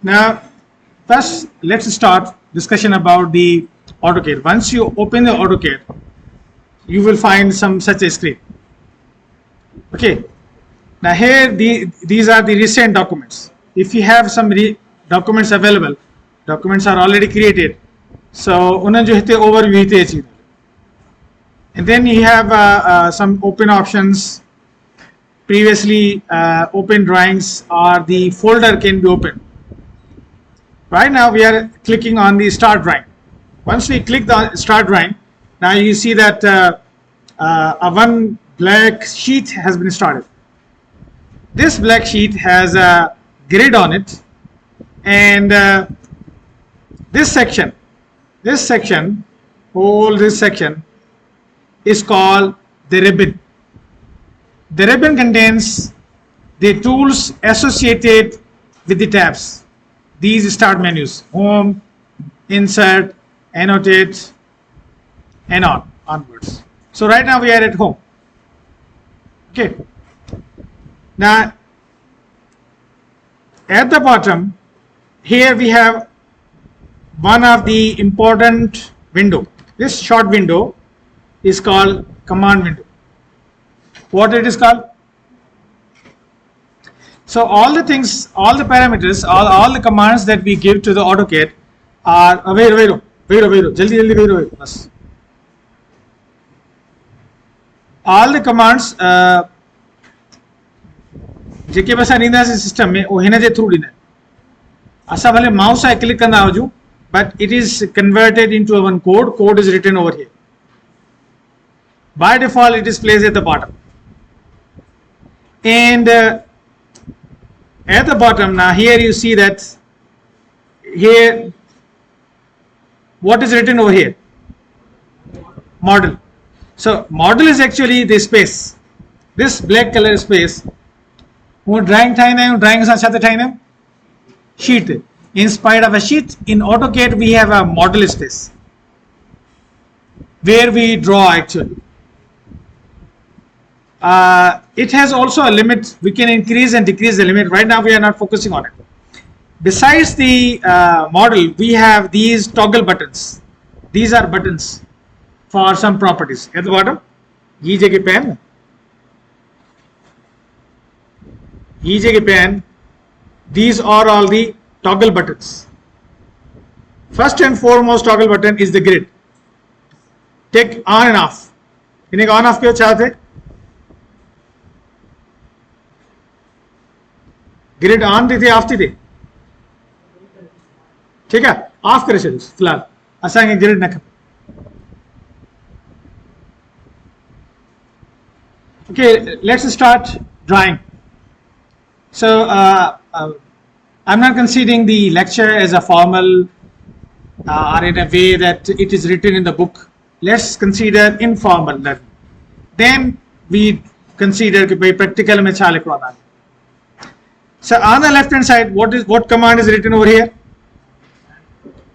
Now, first let's start discussion about the AutoCAD. Once you open the AutoCAD, you will find some such a screen. Okay. Now here these are the recent documents. If you have some documents available, documents are already created. So उन्हें जो है overview है चीज़. And then you have some open options. Previously open drawings or the folder can be opened. Right now we are clicking on the start drawing. Once we click the start drawing, now you see that a one black sheet has been started. This black sheet has a grid on it, and this section, whole this section is called the ribbon. The ribbon contains the tools associated with the tabs. These start menus: home, insert, annotate, and onwards. So right now we are at home. Okay. Now at the bottom here we have one of the important window. This short window is called command window. What it is called? So all the things, all the parameters, all the commands that we give to the AutoCAD are jaldi bas. All the commands जेके बस ॾींदासीं system में उहो हिन जे through ॾींदा आहिनि. असां भले mouse सां क्लिक कंदा हुजूं, but it is converted into one code. Code is written over here. By default it is placed at the bottom, and at the bottom now here you see that here what is written over here? Model. So model is actually the space, this black color space. वो drawing ठाहींदा आहियूं, drawing सां छा त ठाहींदा आहियूं? Sheet. In spite of a sheet, in AutoCAD we have a model space where we draw actually. It has also a limit. We can increase and decrease the limit. Right now we are not focusing on it. Besides the model, we have these toggle buttons. These are buttons for some properties. At the bottom, ये जगह पे है, ये जगह पे है. These are all the toggle buttons. First and foremost toggle button is the grid. Take on and off. इन्हें on off क्यों चाहते? Grid on थी off थी. ठीक है, off करे चलो फिलहाल. असांखे grid न खपे. Okay, let's start drawing. So I'm not considering the lecture as a formal or in a way that it is written in the book. Let's consider informal learning. Then we consider practical में क्या लिखवाना है. So on the left hand side, what command is written over here?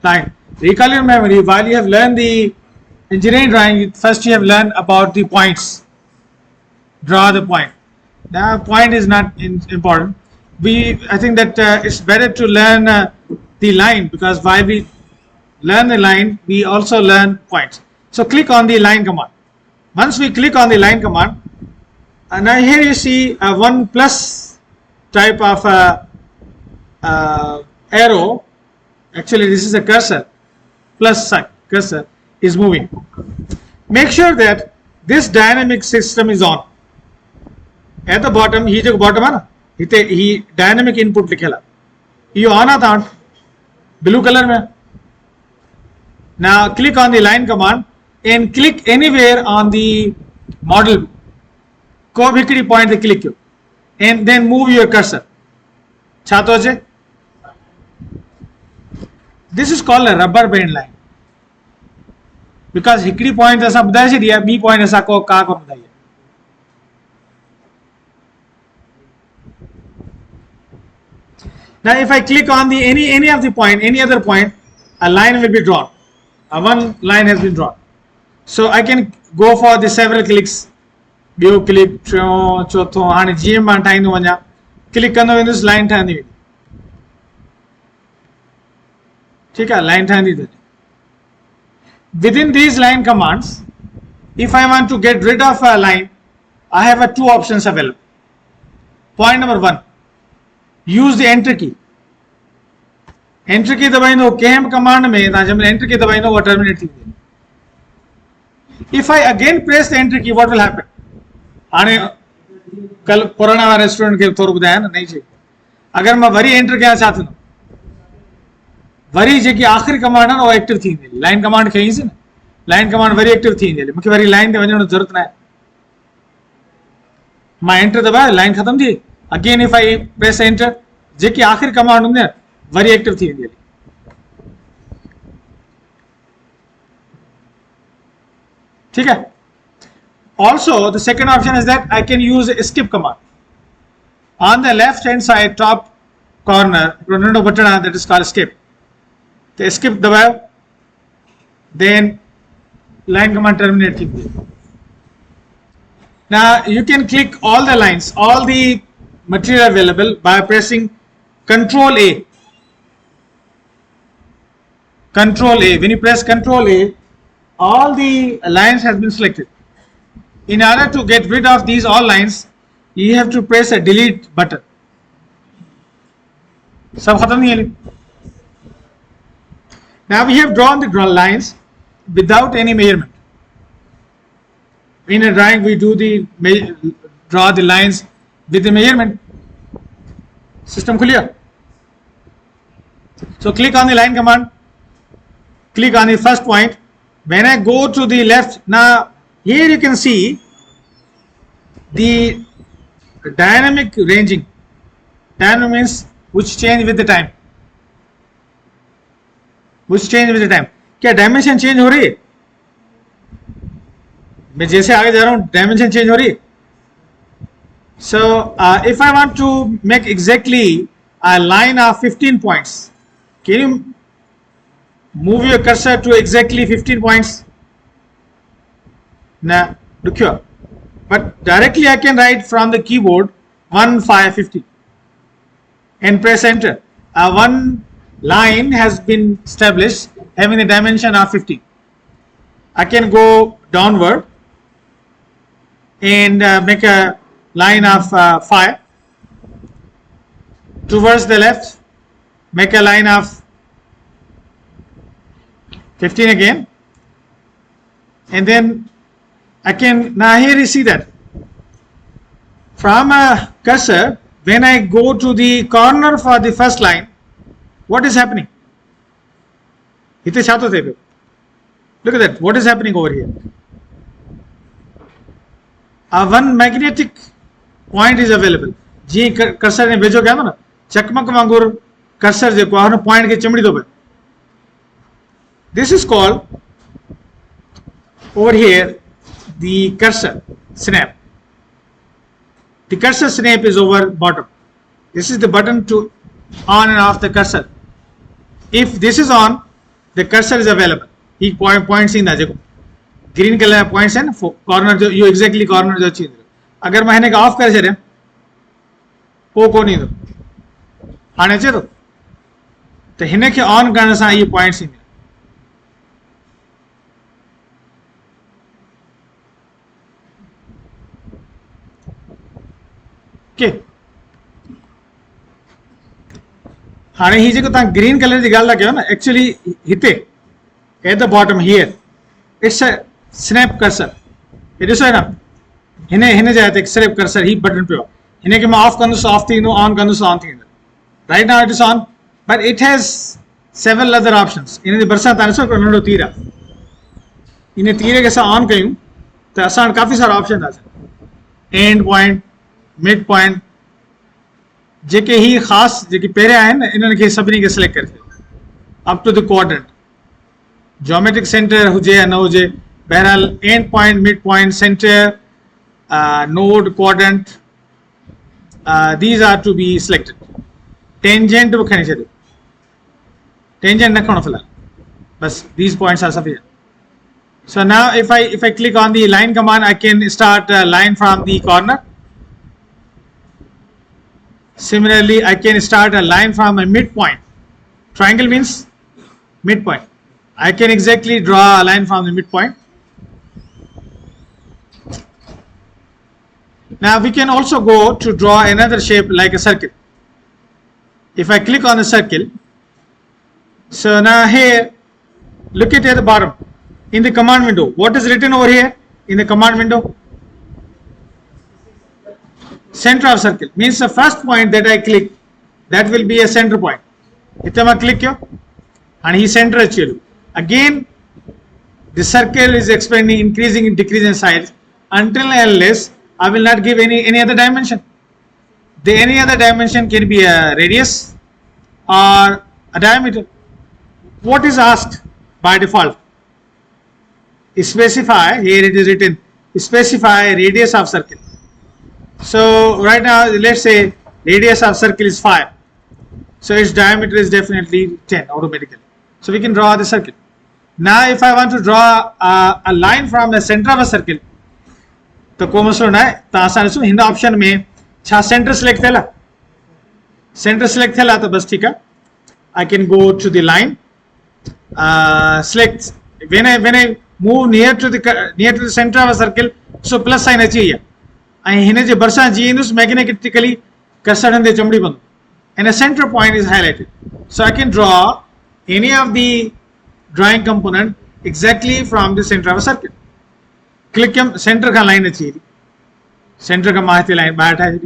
Line. Recall your memory. While you have learned the engineering drawing, first you have learned about the points. Draw the point. The point is not important. I think that it's better to learn the line, because while we learn the line, we also learn points. So click on the line command. Once we click on the line command, and now here you see a one plus type of arrow. Actually, this is a cursor. Plus sign cursor is moving. Make sure that this dynamic system is on. At the bottom, he जो bottom है ना, he dynamic input लिखेला. ये on आता blue color में. Now click on the line command and click anywhere on the model. को भी किसी point पे click करो, and then move your cursor. छातो अजे. This is called a rubber band line, because हिकड़ी point ऐसा बताया सी दिया, B point ऐसा को का बताइए. Now if I click on the any of the point, any other point, a line will be drawn. One line has been drawn. So I can go for the several clicks. ॿियो click टियों चौथों हाणे जीअं मां ठाहींदो वञा click कंदो वेंदुसि line ठहंदी वेंदी ठीकु आहे लाइन ठहंदी त within these line commands if I want to get rid of a line I have two options available. Point number 1 use the enter key. Enter key दबाइंदो कंहिं बि कमांड में तव्हां जंहिं महिल enter key दबाइंदो उहा टर्मिनेट थी वेंदी. If I again press the enter key what will happen? हाणे कल पुराणा वारे स्टूडेंट खे थोरो ॿुधायां न नई शइ अगरि मां वरी एंटर कयां छा थींदो वरी जेकी आख़िरी कमांड आहे न उहा एक्टिव थी वेंदी लाइन कमांड खईंसि न लाइन कमांड वरी एक्टिव थी वेंदी मूंखे वरी लाइन ते वञण जी ज़रूरत न आहे मां एंटर दबायो लाइन ख़तम थी again if I press enter जेकी आख़िरी कमांड हूंदी न वरी एक्टिव थी वेंदी ठीक है also the second option is that I can use a skip command on the left hand side top corner nando button that is called skip the skip dabayo then line command terminate thi now you can click all the lines all the material available by pressing control A when you press control A all the lines has been selected. In order to get rid of these all lines you have to press a delete button. Sab khatam nahi hai. Now we have drawn the lines without any measurement. In a drawing we do draw the lines with the measurement. System clear? So click on the line command, click on the first point. When I go to the left, now here you can see the dynamic ranging. Dynamic means which change with the time. Which change with the time. क्या dimension change हो रही है मैं जैसे आगे जा रहा हूँ डायमेंशन चेंज हो रही है so if I want to make exactly a line of 15 points can you move your cursor to exactly 15 points nah look here but directly I can write from the keyboard 1550 and press enter one line has been established having a dimension of 15 I can go downward and make a line of 5 towards the left make a line of 15 again and then I can now here you see that from a cursor when I go to the corner for the first line what is happening look at that what is happening over here one magnetic point is available ji cursor ने भेजो क्या ना चकमक वांगुर cursor जेको आहे न point खे चिमड़ी थो पए this is called over here the cursor snap the cursor snap is over bottom this is the button to on and off the cursor if this is on the cursor is available he points in the green color points and corner जो you exactly corner जो चीज अगर मैं हिन खे of करे छॾियां पोइ कोन ईंदो हाणे अचे थो त हिन खे ऑन करण सां इहे पॉइंट्स ईंदा के हाणे ही जेको तव्हां ग्रीन कलर जी ॻाल्हि था कयो न एक्चुअली हिते at the bottom here it's a snap cursor हे ॾिसो न हिन जाइ ते स्नैप कर्सर ही बटन पियो आहे हिन खे मां ऑफ कंदुसि ऑफ थी वेंदो ऑन कंदुसि ऑन थी वेंदो right now it is on but it has several other options in जे भरिसां तव्हां ॾिसो हिकिड़ो नंढो तीर आहे इन तीर खे असां ऑन कयूं त असां वटि काफ़ी सारा ऑप्शन था अचनि एंड पॉइंट मिड पॉइंट जेके ही ख़ासि जेके पहिरियां आहिनि न इन्हनि खे सभिनी खे सिलेक्ट करे up to the quadrant geometric centre हुजे या न हुजे बहरहाल end point mid point centre node quadrant these are to be selected tangent बि खणी छॾियो टेंजेंट न खणो फ़िलहाल बस these points are sufficient So now if I click on the line command, I can start a line from the corner. Similarly, I can start a line from a midpoint. Triangle means midpoint. I can exactly draw a line from the midpoint. Now we can also go to draw another shape like a circle. If I click on the circle, so now here, look at the bottom in the command window. What is written over here in the command window? Center of circle means the first point that I click, that will be a center point. Itama click here, and he center actually. Again, the circle is expanding, increasing, and decreasing in size until and unless I will not give any other dimension. Any other dimension can be a radius or a diameter. What is asked by default? Specify, here it is written, specify radius of circle. So right now, let's say radius of circle is 5. So its diameter is definitely 10 automatically. So we can draw the circle. Now if I want to draw a line from the center of a circle, तो को मसलो ना तो आसान सु हिंदा option में छा centre select थेला तो बस ठीक है. I can go to the line, select when I move near to the center of a circle, so plus sign achieve. And hine je barsa genus magnetically cursor and the chumdi bandu, and a center point is highlighted. So I can draw any of the drawing component exactly from the center of a circle. Click center का line अच्छी है, center का माहती line बैठा है.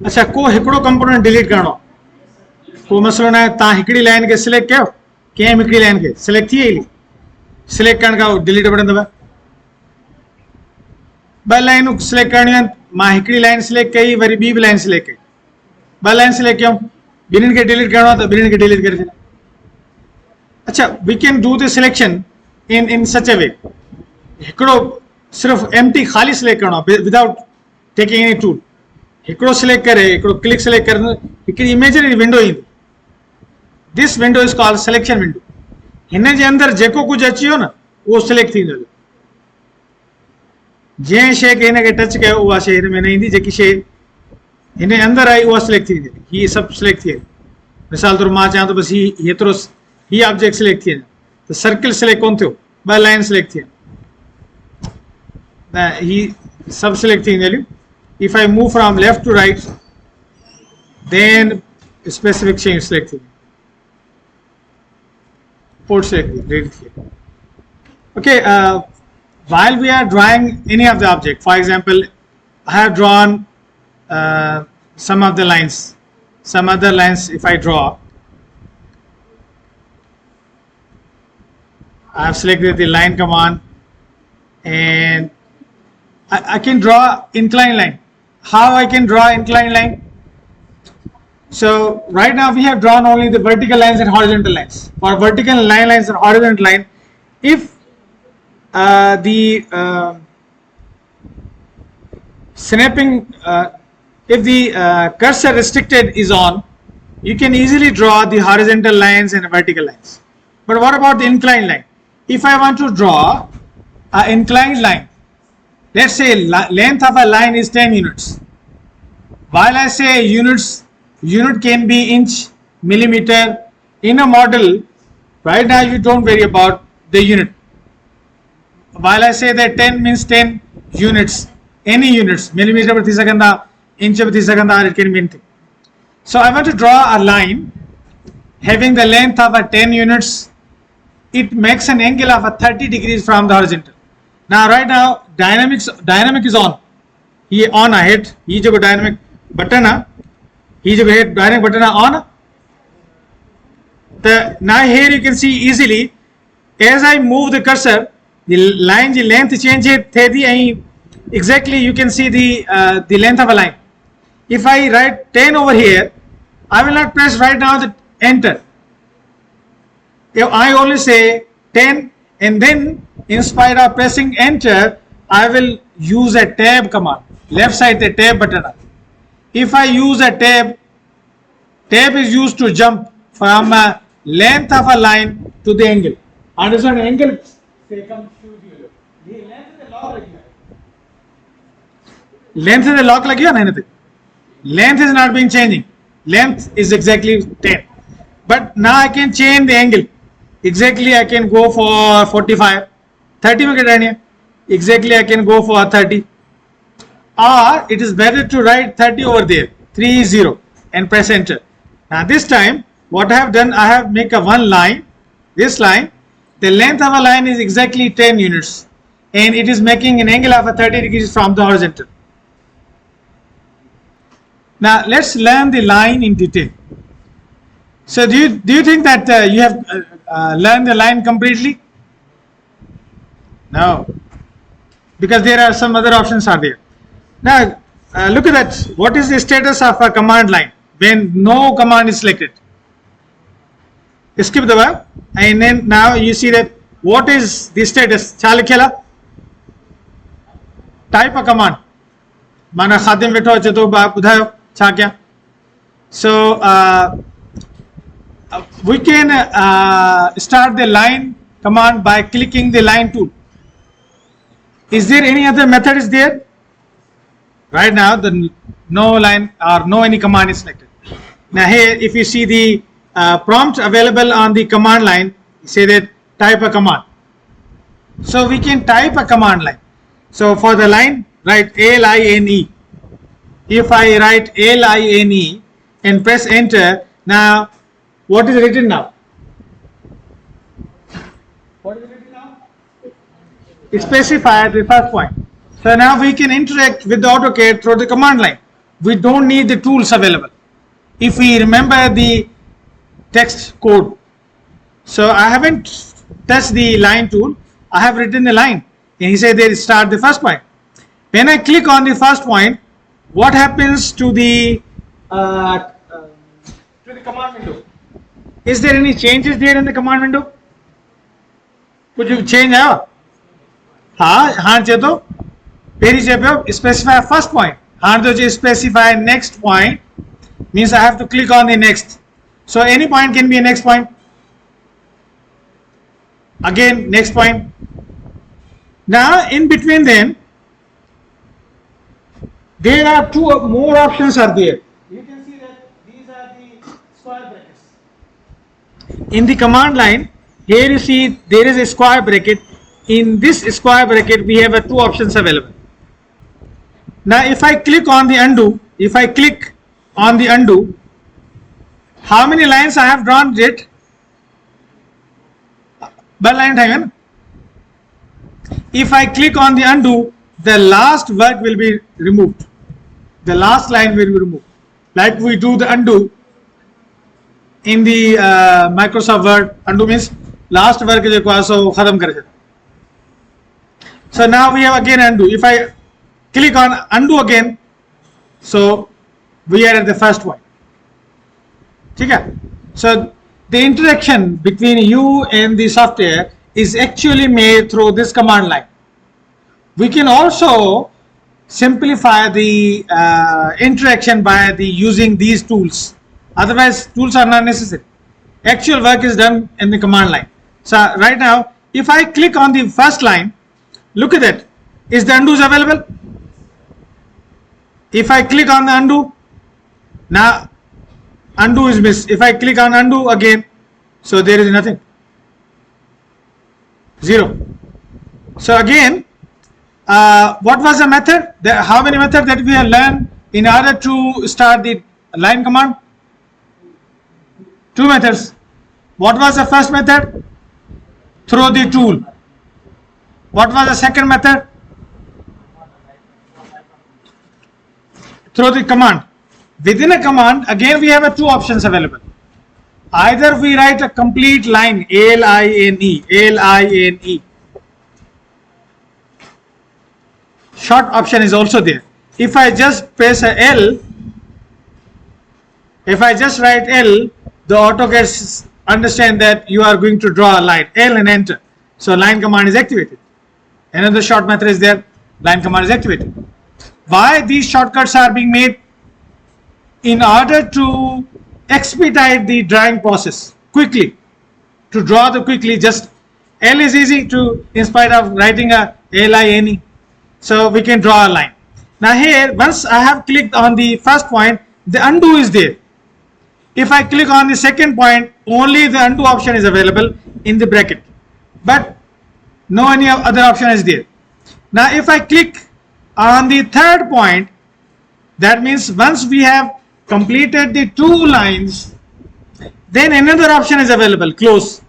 अच्छा को हिकड़ो कंपोनेंट डिलीट करणो, को मसलो ना ता हिकड़ी लाइन के सिलेक्ट कयो, केम हिकड़ी लाइन के सिलेक्ट थी एली, सिलेक्ट करण का डिलीट बटन दबा. ब लाइन सिलेक्ट करणी है, मां हिकड़ी लाइन सिलेक्ट कई, वरी बी लाइन सिलेक्ट कई, ब लाइन सिलेक्ट कयो, बिनिन के डिलीट करणो तो बिनिन के डिलीट करे छे. अच्छा, we can do the selection in such a way. हिकड़ो सिर्फ empty खाली सिलेक्ट करणो without taking any tool. हिकड़ो सिलेक्ट करे, हिकड़ो क्लिक सिलेक्ट करनो, हिकड़ी imaginary window ईंदी. This window is called selection window. हिन जे अंदर जेको कुछ अचियो न वो सिलेक्ट थींदो. जंहिं शइ खे हिन खे टच कयो उहा शइ हिन में न ईंदी, जेकी शइ हिन अंदर आई उहा सिलेक्ट थींदी. ही सभु सिलेक्ट थी. मिसाल तौर मां चाहियां त बसि ही एतिरो ही ऑब्जेक्ट सिलेक्ट थी, तो सर्कल सिलेक्ट कोन थियो, ब लाइन सिलेक्ट थी, ही सब सिलेक्ट थी value. If I move from left to right, then specific शइ सिलेक्ट थी, पोर्ट सिलेक्ट थी. Okay, while we are drawing any of the object, for example, I have drawn some of the lines, some other lines. If I draw, I have selected the line command, and I can draw inclined line. How I can draw inclined line? So right now we have drawn only the vertical lines and horizontal lines. For vertical lines and horizontal line, if if the cursor restricted is on, you can easily draw the horizontal lines and vertical lines. But what about the inclined line? If I want to draw an inclined line, let's say length of a line is 10 units. While I say units, unit can be inch, millimeter. In a model, right now you don't worry about the unit. While I say that 10 means 10 units, any units, millimeter per thi sakanda, inch per thi sakanda, or it can mean anything. So I want to draw a line having the length of a 10 units. It makes an angle of a 30 degrees from the horizontal. Now right now dynamic is on. He on ahead. He जो dynamic button है, he जो है dynamic button है on. Now here you can see easily, as I move the cursor, the line the length change थे दी, and exactly you can see the length of a line. If I write 10 over here, I will not press right now the enter. If I only say 10, and then in spite of pressing enter, I will use a tab command. Left side the tab button. If I use a tab is used to jump from length of a line to the angle. Understand angle? Say come shoot you. The length is a log like that. Length is a log like you, anything. Length is not being changing. Length is exactly 10. But now I can change the angle. Exactly I can go for 45. 30 में क्या है? Exactly I can go for 30. Or it is better to write 30 over there. 30 and press enter. Now this time what I have done, I have make a one line. This line, the length of a line is exactly 10 units. And it is making an angle of a 30 degrees from the horizontal. Now let's learn the line in detail. So do you think that you have learned the line completely? No, because there are some other options are there. Now look at that. What is the status of a command line when no command is selected? Skip the word, and then now you see that what is the status? Chalakela. Type a command. Mana khadim beto chato ba budhayo cha kya. So we can start the line command by clicking the line tool. Is there any other method is there? Right now the no line or no any command is selected. Now here if you see the prompt available on the command line, say that type a command. So we can type a command line. So for the line write line. If I write line and press enter, now what is written now? What is written now? Specify the first point. So now we can interact with the AutoCAD through the command line. We don't need the tools available. If we remember the text code. So I haven't touched the line tool. I have written the line. And he said they start the first point. When I click on the first point, what happens to the command window? Is there any changes there in the command window? Could you change out? हाँ चेतो peri चेपे specify first point. हाँ तो specify next point means I have to click on the next. So any point can be a next point. Again next point. Now in between them there are two more options are there. You can see that these are the square brackets. In the command line, here you see there is a square bracket. In this square bracket we have two options available. Now if I click on the undo, how many lines I have drawn it? If I click on the undo, the last work will be removed. The last line will be removed. Like we do the undo in the Microsoft Word. Undo means last work is so khatam kar. So now we have again undo. If I click on undo again, so we are at the first point. Okay? So the interaction between you and the software is actually made through this command line. We can also simplify the interaction by using these tools. Otherwise, tools are not necessary. Actual work is done in the command line. So right now, if I click on the first line, look at that. Is the undo available? If I click on the undo, now undo is missed. If I click on undo again, so there is nothing. 0. So again, what was the method? How many methods that we have learned in order to start the line command? 2 methods. What was the first method? Through the tool. What was the second method? Through the command. Within a command, again we have 2 options available. Either we write a complete line, line. Short option is also there. If I just press a L, if I just write L, the AutoCAD understand that you are going to draw a line, L and enter. So line command is activated. Another short method is there, line command is activated. Why these shortcuts are being made? In order to expedite the drawing process. quickly, to draw the quickly, just L is easy to, in spite of writing a line, so we can draw a line. Now here, once I have clicked on the first point, the undo is there. If I click on the second point, only the undo option is available in the bracket, but no any other option is there. Now if I click on the third point, that means once we have completed the 2 lines, then another option is available, close.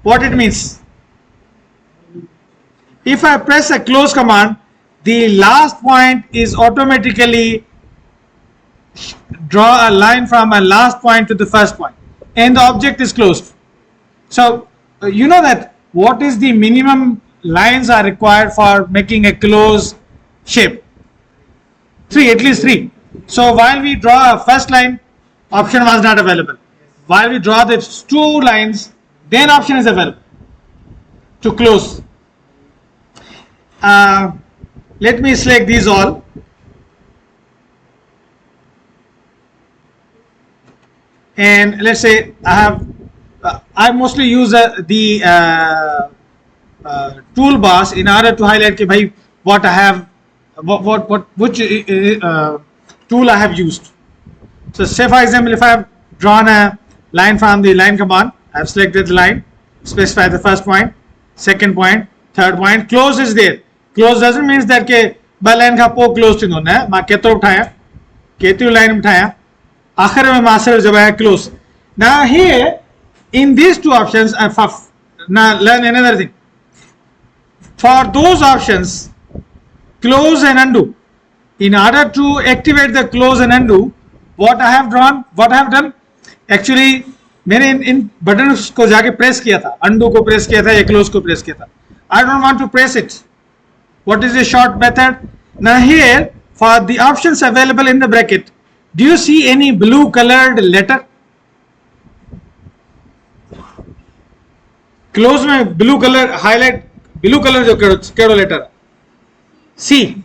What it means? If I press a close command, the last point is automatically draw a line from a last point to the first point, and the object is closed. So you know that what is the minimum lines are required for making a close shape? 3, at least 3. So while we draw a first line, option was not available. While we draw the 2 lines, then option is available to close. Let me select these all. And let's say I mostly use the toolbars in order to highlight ki, what I have, which tool I have used. So say for example, if I have drawn a line from the line command, I have selected the line, specify the first point, second point, third point, close is there. Close doesn't mean that ke by line ka po close to na ma keto uthaya, ketu line uthaya, akhir mein master jab hai close. Now here in these 2 options, now learn another thing. For those options, close and undo, in order to activate the close and undo, what I have done, actually मैंने इन button को जाके press किया था, undo को press किया था या close को प्रेस किया था. I don't want to press it. What is the short method? Now here, for the options available in the bracket, do you see any blue colored letter? Close में blue color highlight, blue color जो केड़ो letter? C.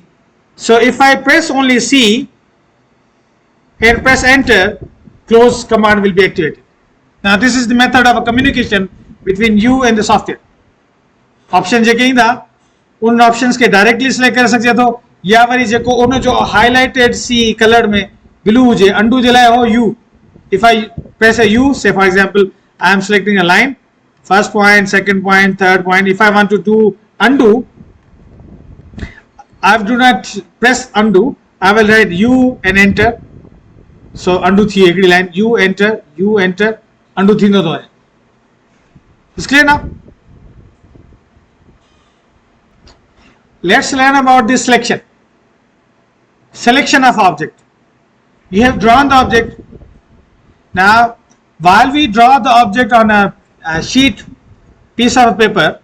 So if I press only C and press enter, close command will be activated. Now this is the method of a communication between you and the software. Option जे कहीं था, उन options के directly select कर सकते हो, या worry जेको उन्हों जो highlighted C color में blue जे undo जे लाए हो U. If I press a U, say for example, I am selecting a line, first point, second point, third point. If I want to do undo, I do not press undo. I will write U and enter. So undo थी एक line, U enter, undo थी ना तो है. Is clear now? Let's learn about this selection. Selection of object. You have drawn the object. Now, while we draw the object on a sheet, piece of paper,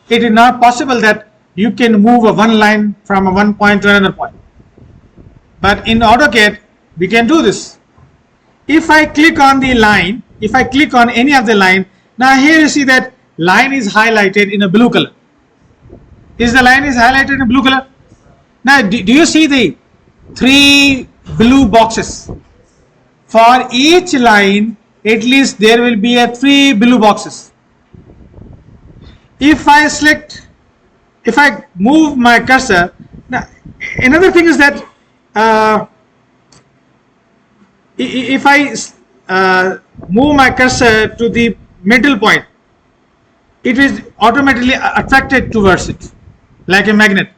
it is not possible that you can move a one line from a one point to another point. But in AutoCAD, we can do this. If I click on the line, if I click on any of the line, now here you see that line is highlighted in a blue color. Is the line is highlighted in blue color? Now do you see the 3 blue boxes? For each line, at least there will be a 3 blue boxes. If I move my cursor, now another thing is that if I move my cursor to the middle point, it is automatically attracted towards it like a magnet.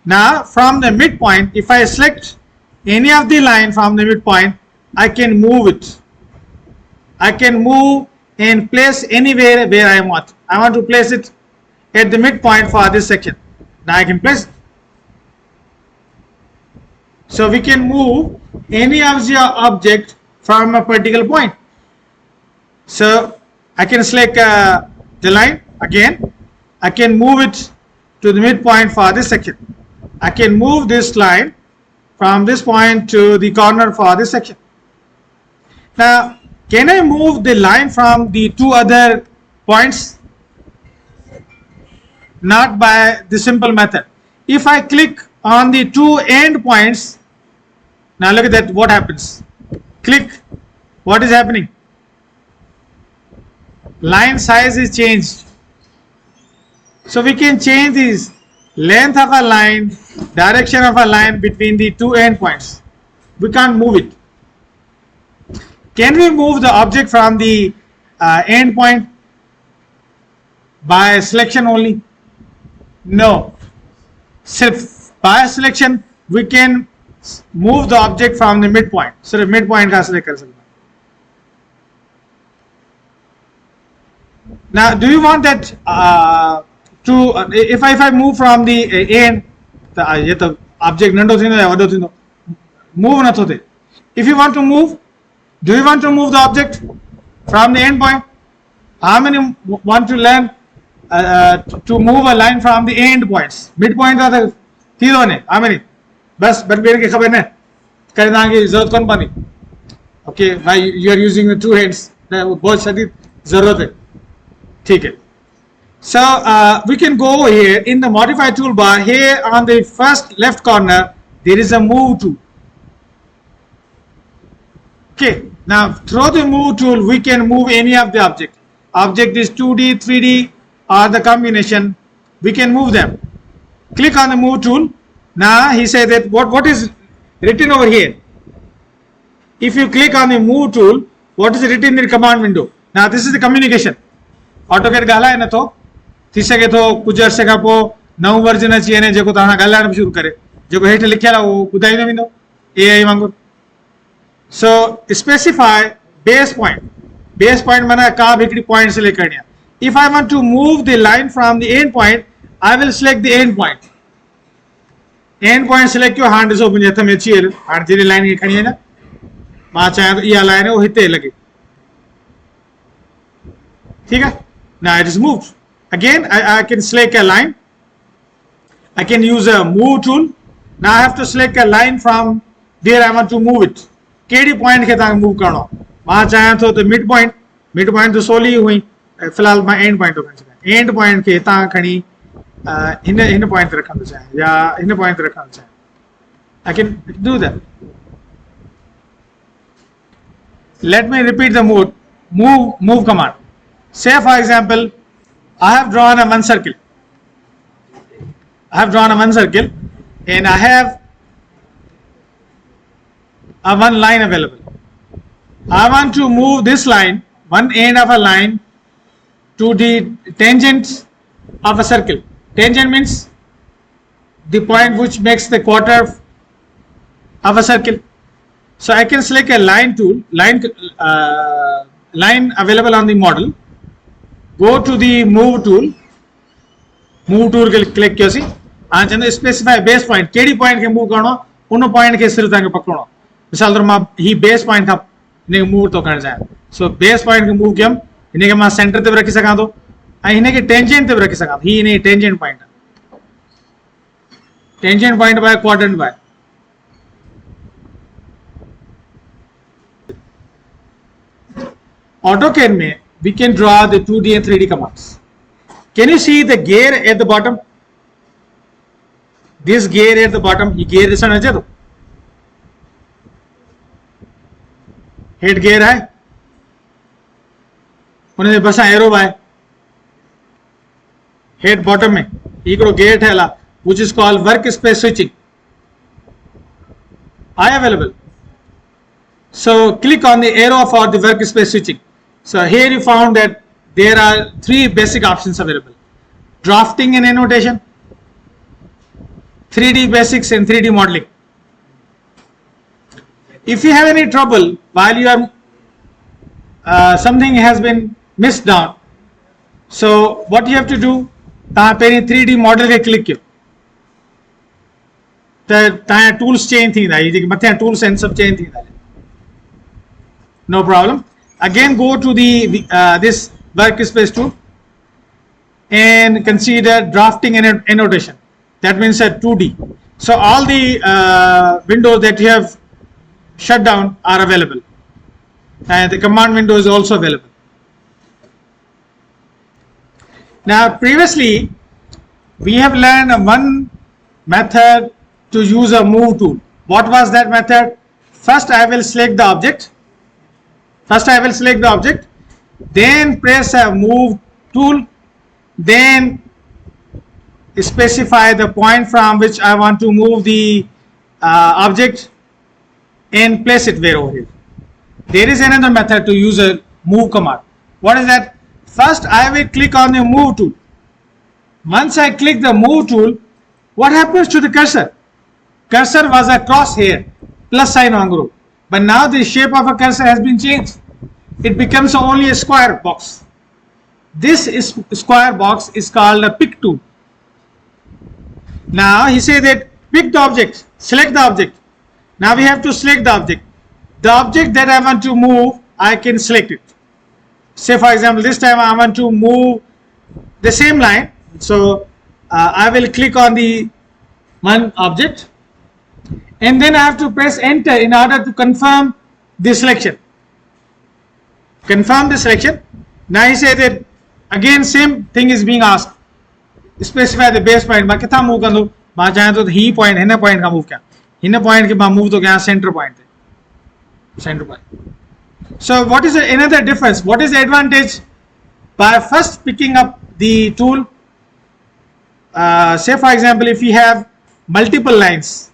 Now from the midpoint, if I select any of the line from the midpoint, I can move it. I can move and place anywhere where I want. I want to place it at the midpoint for this section. Now I can place it. So we can move any of the object from a particular point. So I can select the line again. I can move it to the midpoint for this section. I can move this line from this point to the corner for this section. Now, can I move the line from the 2 other points? Not by the simple method. If I click on the 2 end points, Now look at that, what happens? Click, what is happening? Line size is changed. So we can change this length of a line, direction of a line between the two endpoints. We can't move it. Can we move the object from the endpoint by selection only? No. By selection, we can move the object from the midpoint. So the midpoint का select कर सकते हैं. Now, do you want that if I move from the end, ये तो object नंढो थींदो या वॾो थींदो, move नथो थिए. If you want to move, do you want to move the object from the end point? How many want to learn to move a line from the end points? Midpoint था थींदो ने. How many? बस ॿियनि खे ख़बर न करे तव्हांखे ज़रूरत कोन पवंदी. Okay, why you are using the two hands? बहुत शदीद ज़रूरत है. ठीक है. So we can go over here in the modify toolbar. Here on the first left corner there is a move tool. Okay, now through the move tool we can move any of the object. Object is 2D, 3D or the combination. We can move them. Click on the move tool. Now he said that what is written over here. If you click on the move tool, what is written in the command window? Now this is the communication. AutoCAD ॻाल्हाए नथो, थी सघे थो कुझु अरसे खां पोइ नओं version अची वञे जेको तव्हां सां ॻाल्हाइण बि शुरू करे, जेको हेठि लिखियल आहे उहो ॿुधाईंदो वेंदो AI वांगुरु. So specify base point. Base point माना का बि हिकिड़ी पॉइंट सिलेक्ट करणी आहे. If I want to move the line from the end point, I will select the end point. End point select कयो. हाणे ॾिसो मुंहिंजे हथ में अची वियो. हाणे जहिड़ी लाइन खे खणी वञा, मां चाहियां थो इहा लाइन उहो हिते लॻे. ठीकु आहे. Now it is moved. Again, I can select a line. I can use a move tool. Now I have to select a line from where I want to move it. कहिड़ी point खे तव्हांखे move करिणो आहे. मां चाहियां थो त mid point. Mid point त सवली हुई. फ़िलहाल मां एंड पॉइंट थो खणी छॾियां. एंड पॉइंट खे हितां खणी हिन पॉइंट ते रखणु थो चाहियां या हिन पॉइंट ते रखणु थो चाहियां. I can do that. Let me repeat the move command. Say for example, I have drawn a one circle. And I have a one line available. I want to move this line, one end of a line, to the tangent of a circle. Tangent means the point which makes the quarter of a circle. So I can select a line tool, line available on the model. Go to the move tool. Move tool के click कयो सी. हाणे चवंदो specify base point. कहिड़ी point खे move करिणो आहे उन point खे सिर्फ़ु तव्हांखे पकड़णो आहे. मिसाल तौर मां ही base point खां हिनखे move थो करणु चाहियां. So base point खे move कयमि. हिनखे मां center ते बि रखी सघां थो ऐं हिनखे tangent ते बि रखी सघां थो. ही हिन tangent point आहे. Tangent point by quadrant by. AutoCAD में we can draw the 2D and 3D commands. Can you see the gear at the bottom? This gear at the bottom, ये gear ॾिसण अचे थो. हेड gear है, उनजे भरिसां arrow आहे. Head bottom में हिकिड़ो gear ठहियल आहे, which is called workspace switching. Are available? So click on the arrow for the workspace switching. So here you found that there are three basic options available: drafting and annotation, 3D basics and 3D modeling. If you have any trouble while you are something has been missed down, so what you have to do, तव्हां पहिरीं 3D model खे click कयो त तव्हांजा tools change थींदा. हीअ जेके मथियां tools आहिनि सभु चेंज थींदा. No problem. Again go to the this workspace tool and consider drafting and annotation. That means a 2D. So all the windows that you have shut down are available, and the command window is also available. Now previously we have learned one method to use a move tool. What was that method? First I will select the object. Then press a move tool. Then specify the point from which I want to move the object and place it where over here. There is another method to use a move command. What is that? First I will click on the move tool. Once I click the move tool, what happens to the cursor? Cursor was a crosshair, plus sign on group. But now the shape of a cursor has been changed. It becomes only a square box. This square box is called a pick tool. Now he said that pick the object, select the object. Now we have to select the object. The object that I want to move, I can select it. Say for example, this time I want to move the same line. So I will click on the one object and then I have to press enter in order to confirm the selection. Confirm the selection. Now he said that again same thing is being asked. Specify the base point. मैं कितना move करूँ? मैं चाहे तो ही point हिन्ने point का move क्या? हिन्ने point के बाद move तो क्या center point है. Center point. So what is another difference? What is the advantage? By first picking up the tool, say for example if you have multiple lines.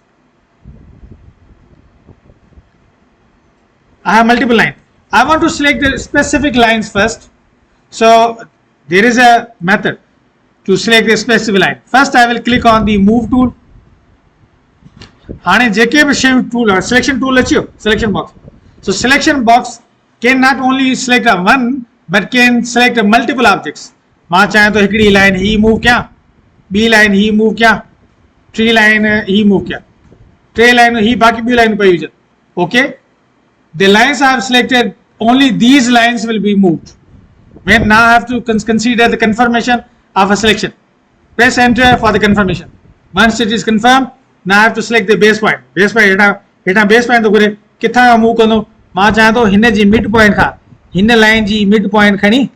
I have multiple lines. I want to select the specific lines first. So there is a method to select the specific line. First I will click on the move tool. हाणे जेके भी shape tool or selection tool अचियो selection box. So selection box can not only select a one but can select a multiple objects. मां चाहे तो हिकड़ी line ही move क्या, B line ही move क्या, tree line ही move क्या, tree line ही बाकी B line पे use. Okay, the lines I have selected, only these lines will be moved. When now I have to consider the confirmation of a selection. Press enter for the confirmation. Once it is confirmed, now I have to select the base point. Base point हेठा base point तो घुरे किथा move कंदो. मां चाहे तो हिन जी mid point खा, हिन line जी mid point खणी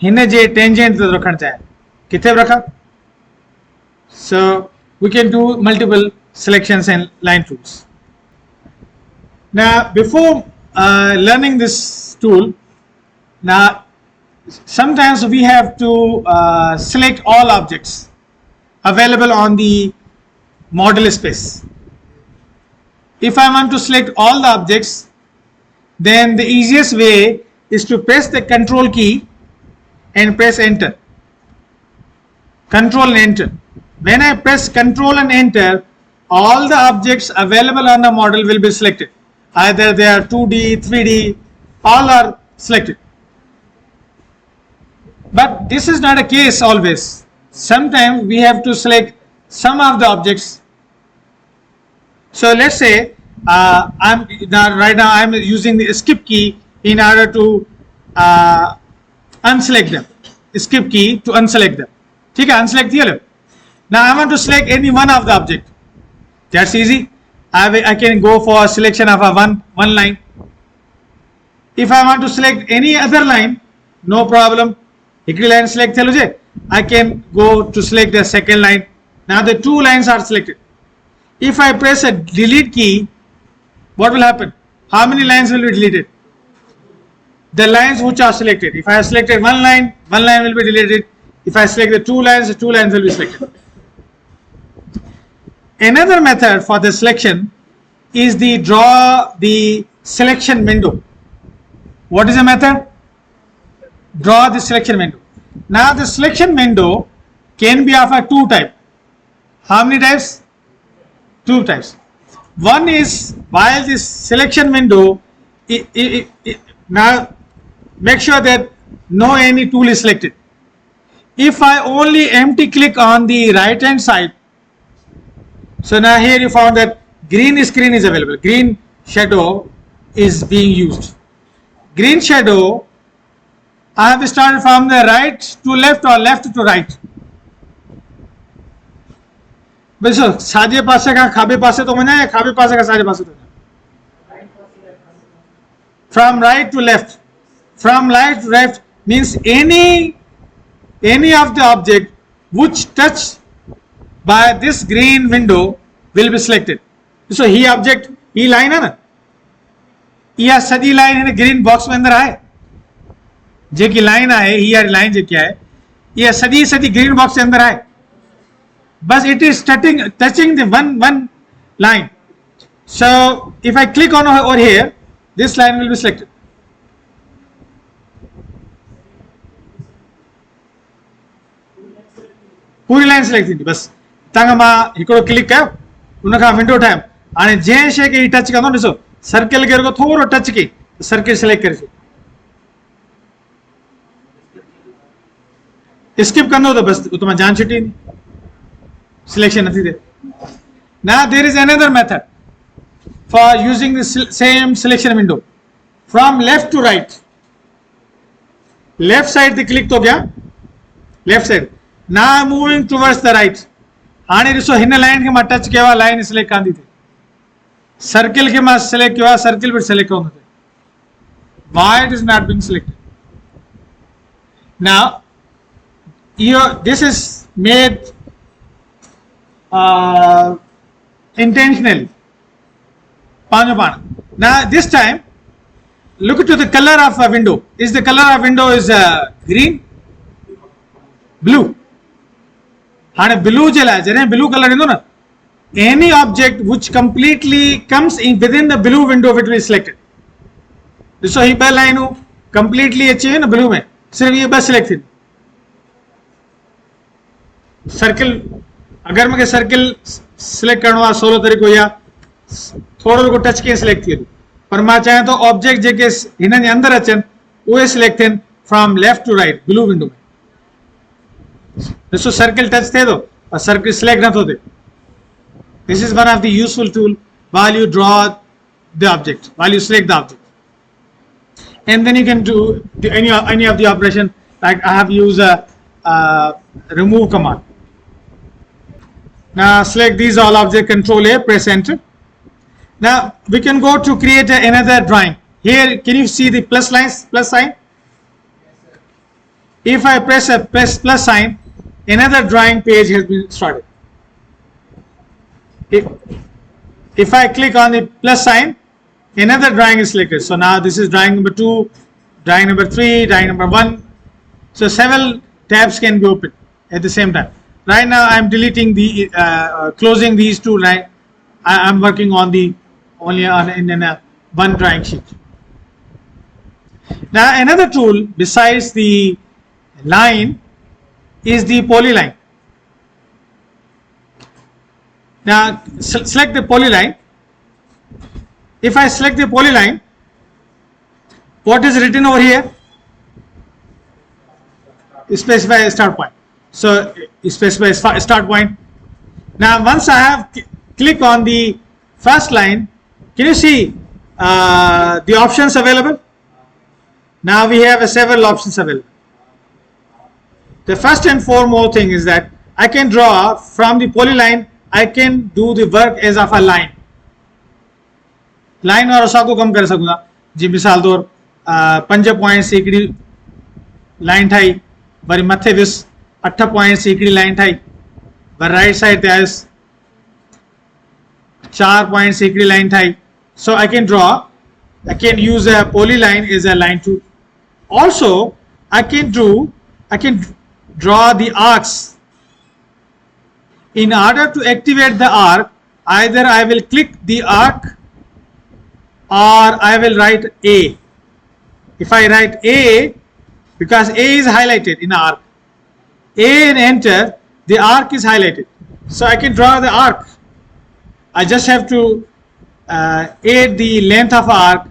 हिन जे tangent ते रखण चाहे. किथे रखा? So we can do multiple selections and line tools. Now before learning this tool, now sometimes we have to select all objects available on the model space. If I want to select all the objects, then the easiest way is to press the control key and press enter. Control and enter. When I press control and enter, all the objects available on the model will be selected. Either they are 2D, 3D, all are selected. But this is not a case always. Sometimes we have to select some of the objects. So let's say right now I'm using the skip key in order to unselect them. Skip key to unselect them. ठीक है, unselect किया. Now I want to select any one of the object. That's easy. I can go for a selection of a one line. If I want to select any other line, no problem. हिकड़ी line select थेलो J, I can go to select the second line. Now the two lines are selected. If I press a delete key, what will happen? How many lines will be deleted? The lines which are selected. If I have selected one line will be deleted. If I select the two lines will be selected. Another method for the selection is the draw the selection window. What is the method? Draw the selection window. Now the selection window can be of a two type. How many types? Two types. One is while this selection window, now make sure that no any tool is selected. If I only empty click on the right hand side, so now here you found that green screen is available. Green shadow is being used. Green shadow, I have started from the right to left or left to right. But so साजे पासे का खाबे पासे तो होना है, खाबे पासे का साजे पासे तो होना है. From right to left. From right to left means any of the object which touch by this green window will be selected. So he object, he line है ना, इहा सॼी लाइन हिन ग्रीन बॉक्स में अंदरि आहे, जेकी लाइन आहे हीअ लाइन जेकी आहे इहा सॼी ग्रीन बॉक्स जे अंदरि आहे, बस it is touching the one line. So if I click on over here, this line will be selected. पूरी लाइन सिलेक्ट थींदी, बस तव्हांखे मां हिकिड़ो क्लिक कयो, उनखां विंडो ठाहियो, हाणे जंहिं शइ खे टच कंदो ॾिसो सर्किल खे रुगो थोरो टच कई सर्किल सिलेक्ट करे छॾियो, स्किप कंदो त बस उतां जान छुटी वेंदी, सिलेक्शन नथी थिए. Now there is another method for using the same selection window from left to right. Left side the click तो क्या left side. Now moving towards the right. हाणे ॾिसो हिन लाइन खे मां टच कयो आहे, लाइन सिलेक्ट कान थी थिए, सर्किल खे मां सिलेक्ट कयो आहे, सर्किल बि सिलेक्ट कोन थो थिए. Why it is not being selected? Now this is made intentionally. Now this time look to the color of a window. Is the color of window is green, blue? हाँ blue जे लाइ जॾहिं blue color ईंदो न, any object which completely comes in within the blue window will be selected. ॾिसो ही ॿ लाइनूं completely अची वियूं न blue में, सिर्फ़ ये ॿ सिलेक्ट थींदियूं. सर्किल अगर मूंखे सर्किल सिलेक्ट करणो आहे सवलो तरीक़ो इहा थोरो रुगो टच कीअं सिलेक्ट थी वेंदो, पर मां चाहियां थो ऑब्जेक्ट जेके हिन जे अंदरि अचनि उहे सिलेक्ट थियनि from left to right blue window में. ॾिसो सर्किल टच थिए थो पर सर्किल सिलेक्ट नथो थिए. This is one of the useful tool while you draw the object, while you select the object, and then you can do any of the operation. Like I have used a remove command. Now select these all object, control A, press enter. Now we can go to create another drawing. Here can you see the plus sign? If I press plus sign, another drawing page has been started. If I click on the plus sign, another drawing is selected. So now this is drawing number 2, drawing number 3, drawing number 1. So several tabs can be opened at the same time. Right now I am deleting the closing these two lines. I am working on the only in one drawing sheet. Now another tool besides the line is the polyline. Now select the polyline. If I select the polyline, what is written over here? Specify a start point. So specify a start point. Now once I have click on the first line, can you see the options available? Now we have several options available. The first and foremost thing is that I can draw from the polyline. I can do the work as of a line. Line और असां को कम करे सघूं था. जी मिसाल तौर 5 points हिकिड़ी line ठाही, वरी मथे विस 8 पॉइंट्स हिकिड़ी लाइन ठाही, वरी राइट साइड ते आयुसि 4 पॉइंट्स हिकिड़ी लाइन ठाही. So I can draw, I can use a polyline as a line tool. Also I can draw the arcs. In order to activate the arc, either I will click the arc or I will write A. If I write A, because A is highlighted in arc, A and enter, the arc is highlighted. So I can draw the arc. I just have to add the length of arc.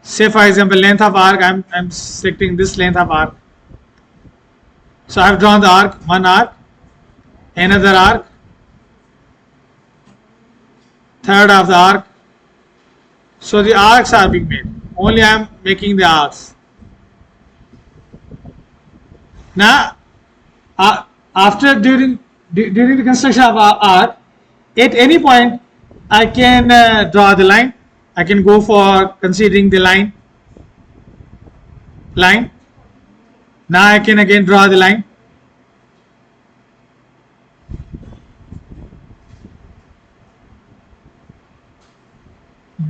Say for example length of arc, I'm selecting this length of arc. So I have drawn the arc, one arc, another arc, third of the arc. So the arcs are being made. Only I am making the arcs. Now after during the construction of our arc, at any point I can draw the line. I can go for considering the line. Now I can again draw the line.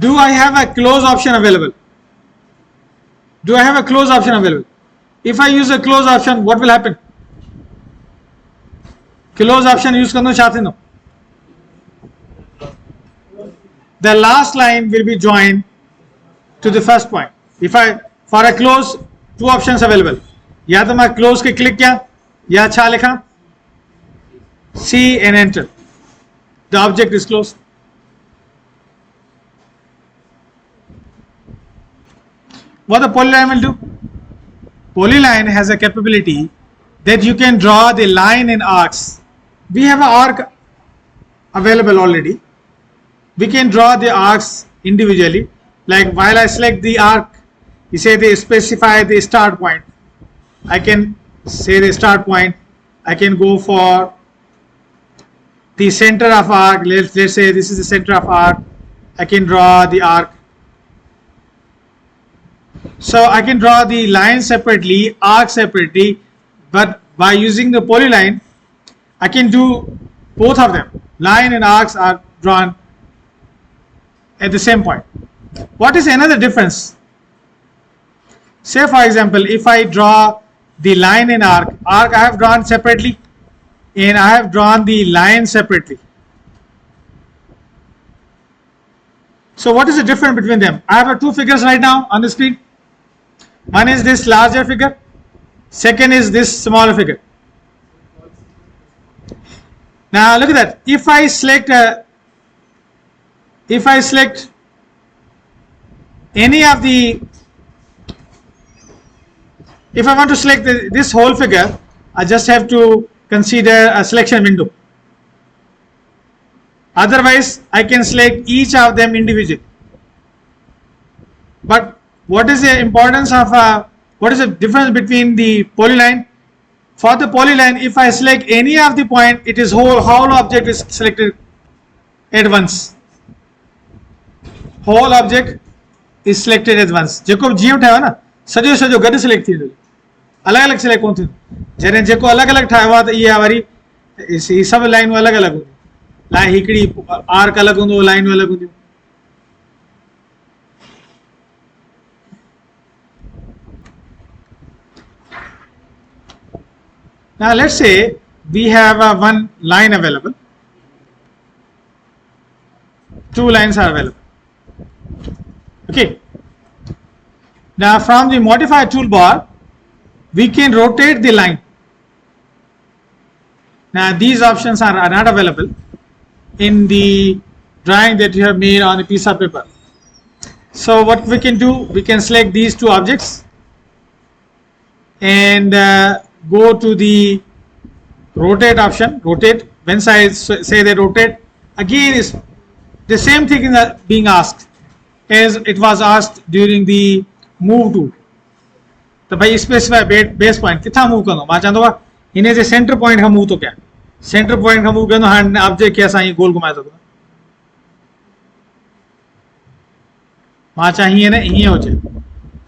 do I have a close option available? Do I have a close option available? If I use a close option, what will happen? Close option use करना चाहते हो? The last line will be joined to the first point. If I for a close, two options available. या तो मैं close के click किया या अच्छा लिखा C and enter. The object is closed. What the polyline will do? Polyline has a capability that you can draw the line in arcs. We have an arc available already. We can draw the arcs individually. Like while I select the arc, you say they specify the start point. I can say the start point. I can go for the center of arc. Let's say this is the center of arc. I can draw the arc. So I can draw the line separately, arc separately, but by using the polyline, I can do both of them. Line and arcs are drawn at the same point. What is another difference? Say for example, if I draw the line and arc I have drawn separately and I have drawn the line separately. So what is the difference between them? I have two figures right now on the screen. One is this larger figure, second is this smaller figure. Now look at that. If I select any of the, if I want to select this whole figure, I just have to consider a selection window. Otherwise, I can select each of them individually. But what is the importance of what is the difference between the polyline? For the polyline, if I select any of the point, it is whole object is selected at once. Whole object is selected at once. जेको जीव ठाहियो ना सॼो सॼो गॾु select थी वेंदो अलॻि अलॻि सिलेक्ट कोन थींदो जॾहिं जेको अलॻि अलॻि ठाहियो आहे त इहा वरी ही सभु लाइनूं अलॻि अलॻि हूंदियूं लाइ हिकिड़ी आर्क अलॻि हूंदो लाइनूं अलॻि हूंदियूं Now let's say we have one line available, two lines are available. Okay. Now from the modify toolbar, we can rotate the line. Now these options are not available in the drawing that you have made on a piece of paper. So what we can do, we can select these two objects and go to the rotate option, rotate. When I say they rotate, again is the same thing is being asked as it was asked during the move tool. तो भाई specify base point कितना move करना मां चाहता हूँ इन्हें जे center point का move तो क्या center point का move करना हाँ object कैसा ये गोल घुमाया तो मां चाहिए ना ये हो जाए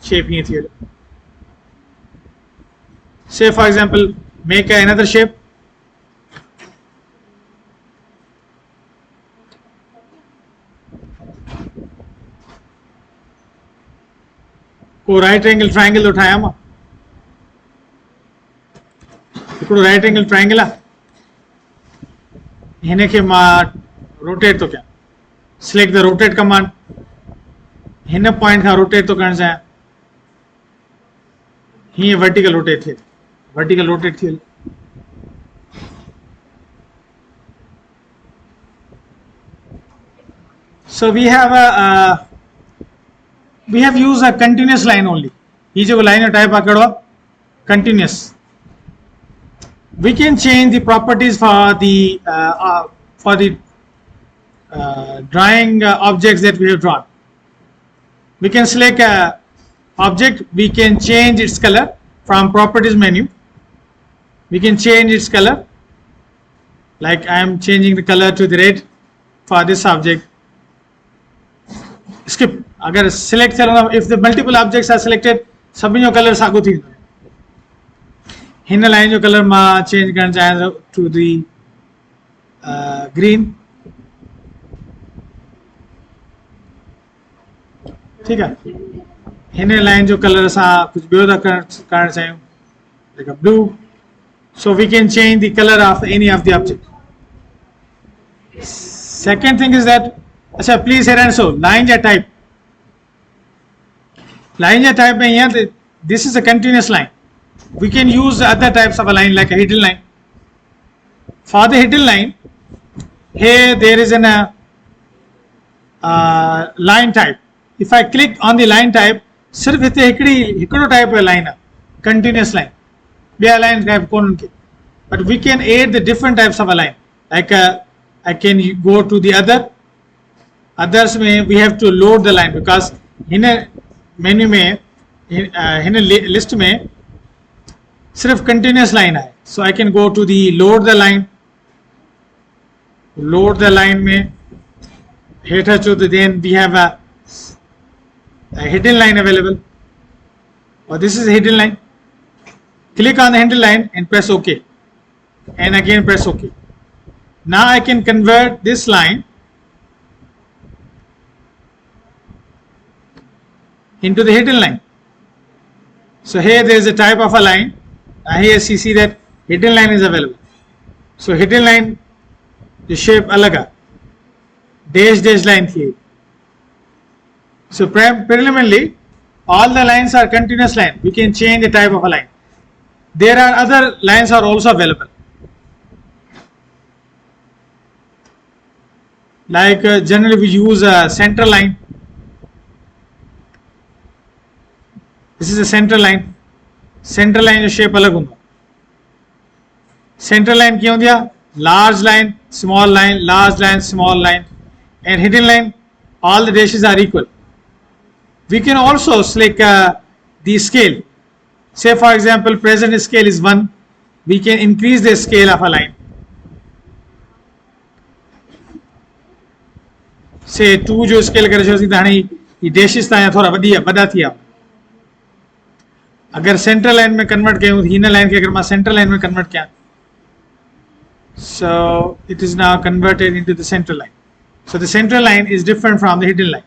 shape ये थी say for example make another shape को राइट एंगल ट्रायंगल उठाया मां हिकिड़ो राइट एंगल ट्रायंगल आहे हिन खे मां रोटेट थो कयां सिलेक्ट द रोटेट कमांड हिन पॉइंट खां रोटेट थो करणु चाहियां हीअं वर्टिकल रोटेट थिए वर्टिकल रोटेट थियल so we have used a continuous line only ये जो line type आकड़वा continuous we can change the properties for the drawing objects that we have drawn. We can select a object, we can change its color from properties menu. We can change its color, like I am changing the color to the red for this object. Skip. अगर select if the multiple objects are selected, सभी जो color sago थी हिन line जो colour मां change करण चाहियां to the green. ठीक है हिन लाइन जो कलर असां कुछ ॿियो था करणु चाहियूं like a blue, so we can change the color of any of the object. Second thing is that अच्छा please here and so line या type में here this is a continuous line. We can use other types of a line like a hidden line. For the hidden line, here there is an line type. If I click on the line type, सिर्फ हिते हिकिड़ो type of line आहे continuous line. ॿिया line type कोन्हनि के. But we can add the different types of a line. Like I can go to the others में we have to load the line because हिन menu में हिन list में सिर्फ continuous line है. So I can go to the load the line में हेठ अचो तो then we have a hidden line available. Or this is a hidden line. Click on the hidden line and press OK. And again press OK. Now I can convert this line into the hidden line. So here there is a type of a line. Here you see that hidden line is available. So hidden line, the shape alaga, dash line here. So preliminarily, all the lines are continuous line. We can change the type of a line. There are other lines are also available. Like generally we use a center line. This is a center line. Center line shape alag hunda. Center line kya hunda? Large line, small line, large line, small line. And hidden line, all the dashes are equal. We can also select the scale. Say for example, present scale is 1. We can increase the scale of a line. Say 2 जो scale करे छो सीधा हाणे ये dashes था या थोड़ा वॾा थी विया. अगर central line में convert कयूं तो हिन line खे अगर मां central line में convert कयां, so it is now converted into the central line. So the central line is different from the hidden line.